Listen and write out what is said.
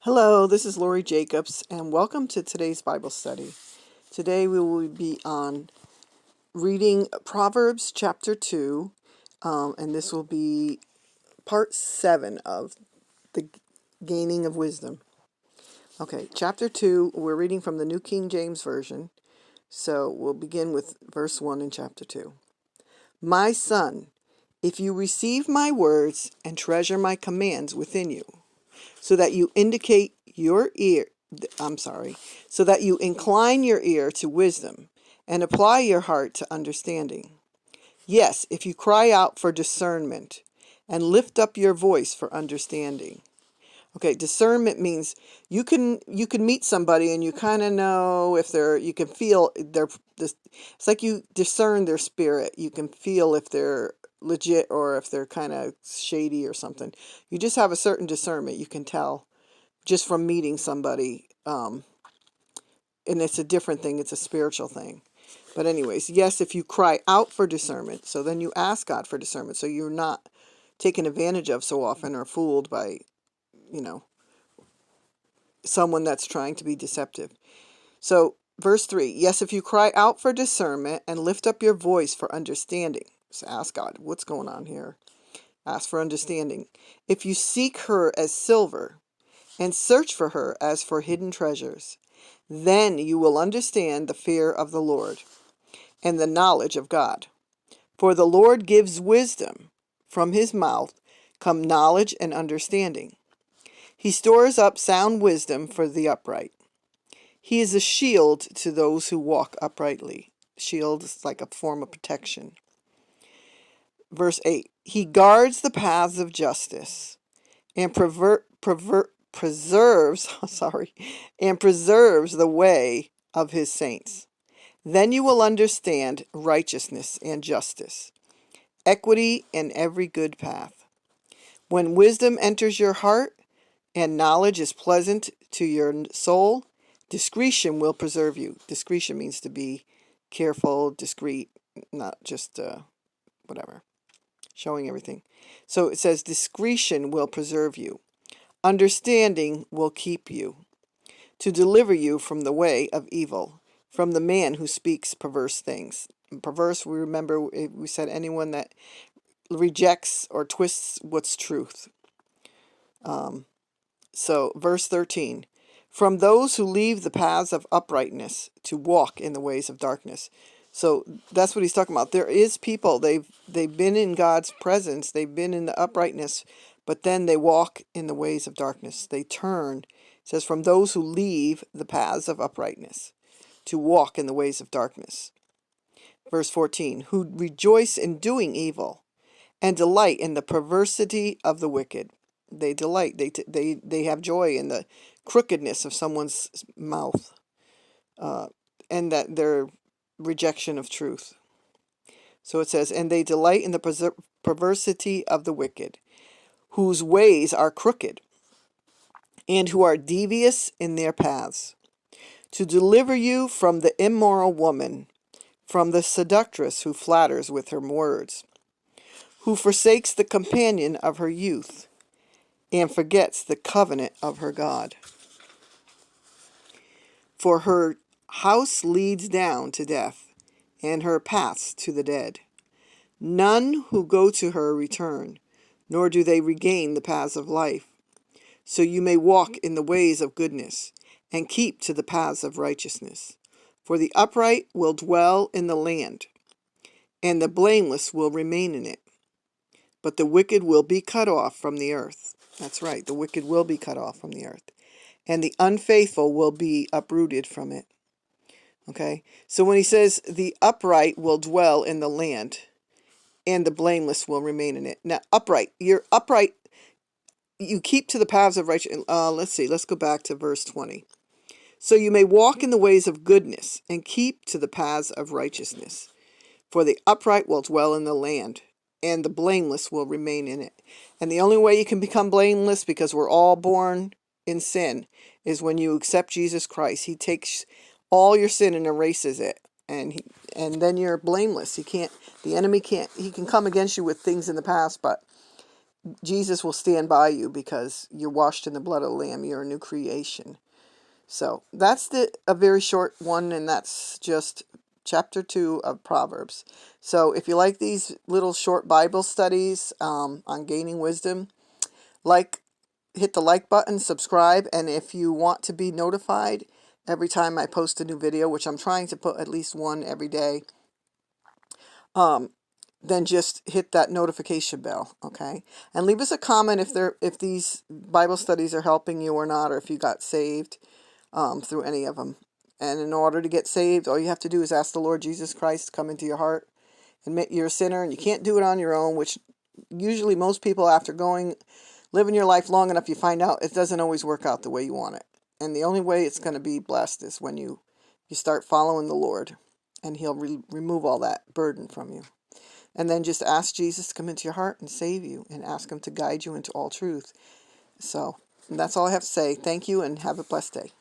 Hello, this is Lori Jacobs, and welcome to today's Bible study. Today we will be on reading Proverbs chapter 2, and this will be part 7 of the gaining of wisdom. Okay, chapter 2, we're reading from the New King James Version, so we'll begin with verse 1 in chapter 2. My son, if you receive my words and treasure my commands within you, so that you indicate your ear, so that you incline your ear to wisdom and apply your heart to understanding. Yes, if you cry out for discernment and lift up your voice for understanding. Okay, discernment means you can meet somebody and you kind of know if you can feel it's like you discern their spirit. You can feel if they're legit or if they're kind of shady or something. You just have a certain discernment. You can tell just from meeting somebody, and it's a different thing. It's a spiritual thing. But anyways, yes, if you cry out for discernment, so then you ask God for discernment, so you're not taken advantage of so often or fooled by, someone that's trying to be deceptive. So verse 3, yes, if you cry out for discernment and lift up your voice for understanding. So ask God, what's going on here? Ask for understanding. If you seek her as silver and search for her as for hidden treasures, then you will understand the fear of the Lord and the knowledge of God. For the Lord gives wisdom. From his mouth come knowledge and understanding. He stores up sound wisdom for the upright. He is a shield to those who walk uprightly. Shield is like a form of protection. Verse 8, he guards the paths of justice and preserves the way of his saints. Then you will understand righteousness and justice, equity and every good path. When wisdom enters your heart and knowledge is pleasant to your soul, discretion will preserve you. Discretion means to be careful, discreet, not just showing everything. So it says discretion will preserve you. Understanding will keep you, to deliver you from the way of evil, from the man who speaks perverse things. Perverse, we said anyone that rejects or twists what's truth. So verse 13, from those who leave the paths of uprightness to walk in the ways of darkness. So that's what he's talking about. There is people, they've been in God's presence, they've been in the uprightness, but then they walk in the ways of darkness. They turn. It says, from those who leave the paths of uprightness to walk in the ways of darkness. Verse 14, who rejoice in doing evil and delight in the perversity of the wicked. They delight, they have joy in the crookedness of someone's mouth, and that their rejection of truth. So it says, and they delight in the perversity of the wicked, whose ways are crooked, and who are devious in their paths, to deliver you from the immoral woman, from the seductress who flatters with her words, who forsakes the companion of her youth, and forgets the covenant of her God. For her house leads down to death, and her paths to the dead. None who go to her return, nor do they regain the paths of life. So you may walk in the ways of goodness, and keep to the paths of righteousness. For the upright will dwell in the land, and the blameless will remain in it. But the wicked will be cut off from the earth. That's right, the wicked will be cut off from the earth. And the unfaithful will be uprooted from it. Okay? So when he says the upright will dwell in the land, and the blameless will remain in it. Now, you're upright, you keep to the paths of righteousness. Let's go back to verse 20. So you may walk in the ways of goodness, and keep to the paths of righteousness. For the upright will dwell in the land, and the blameless will remain in it. And the only way you can become blameless, because we're all born in sin, is when you accept Jesus Christ. He takes all your sin and erases it, and then you're blameless. The enemy can't. He can come against you with things in the past, but Jesus will stand by you because you're washed in the blood of the Lamb. You're a new creation. So that's a very short one, and that's just chapter 2 of Proverbs. So if you like these little short Bible studies on gaining wisdom, hit the like button, subscribe, and if you want to be notified every time I post a new video, which I'm trying to put at least one every day, then just hit that notification bell, okay? And leave us a comment if these Bible studies are helping you or not, or if you got saved through any of them. And in order to get saved, all you have to do is ask the Lord Jesus Christ to come into your heart, admit you're a sinner, and you can't do it on your own, which usually most people, after living your life long enough, you find out it doesn't always work out the way you want it. And the only way it's going to be blessed is when you start following the Lord, and he'll remove all that burden from you. And then just ask Jesus to come into your heart and save you, and ask him to guide you into all truth. So that's all I have to say. Thank you, and have a blessed day.